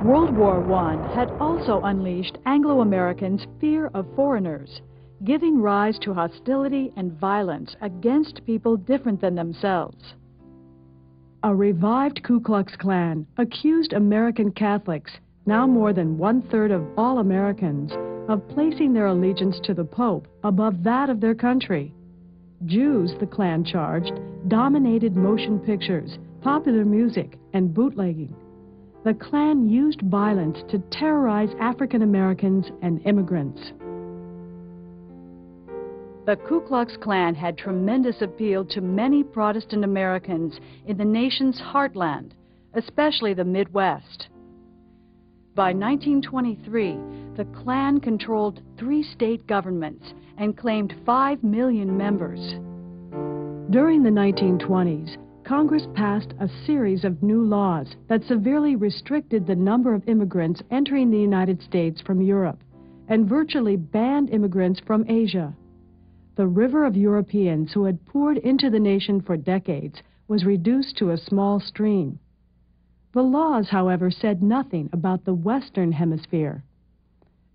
World War I had also unleashed Anglo-Americans' fear of foreigners, giving rise to hostility and violence against people different than themselves. A revived Ku Klux Klan accused American Catholics, now more than one-third of all Americans, of placing their allegiance to the Pope above that of their country. Jews, the Klan charged, dominated motion pictures, popular music, and bootlegging. The Klan used violence to terrorize African Americans and immigrants. The Ku Klux Klan had tremendous appeal to many Protestant Americans in the nation's heartland, especially the Midwest. By 1923, the Klan controlled 3 state governments and claimed 5 million members. During the 1920s, Congress passed a series of new laws that severely restricted the number of immigrants entering the United States from Europe and virtually banned immigrants from Asia. The river of Europeans who had poured into the nation for decades was reduced to a small stream. The laws, however, said nothing about the Western Hemisphere.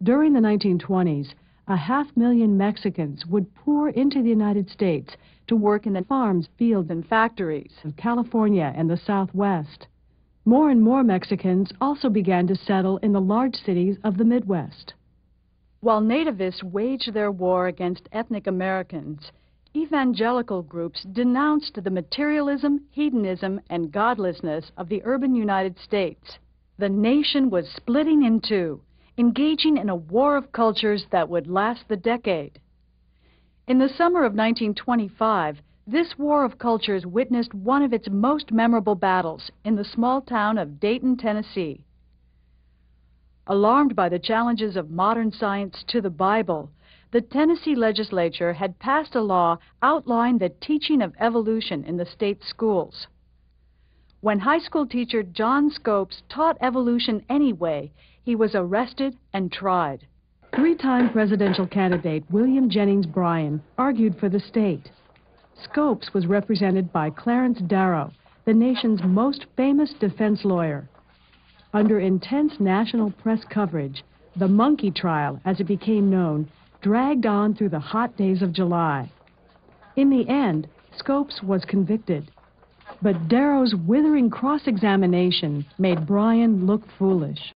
During the 1920s, 500,000 Mexicans would pour into the United States to work in the farms, fields, and factories of California and the Southwest. More and more Mexicans also began to settle in the large cities of the Midwest. While nativists waged their war against ethnic Americans, evangelical groups denounced the materialism, hedonism, and godlessness of the urban United States. The nation was splitting in two, engaging in a war of cultures that would last the decade. In the summer of 1925, this war of cultures witnessed one of its most memorable battles in the small town of Dayton, Tennessee. Alarmed by the challenges of modern science to the Bible, the Tennessee legislature had passed a law outlawing the teaching of evolution in the state schools. When high school teacher John Scopes taught evolution anyway, he was arrested and tried. 3-time presidential candidate William Jennings Bryan argued for the state. Scopes was represented by Clarence Darrow, the nation's most famous defense lawyer. Under intense national press coverage, the monkey trial, as it became known, dragged on through the hot days of July. In the end, Scopes was convicted. But Darrow's withering cross-examination made Bryan look foolish.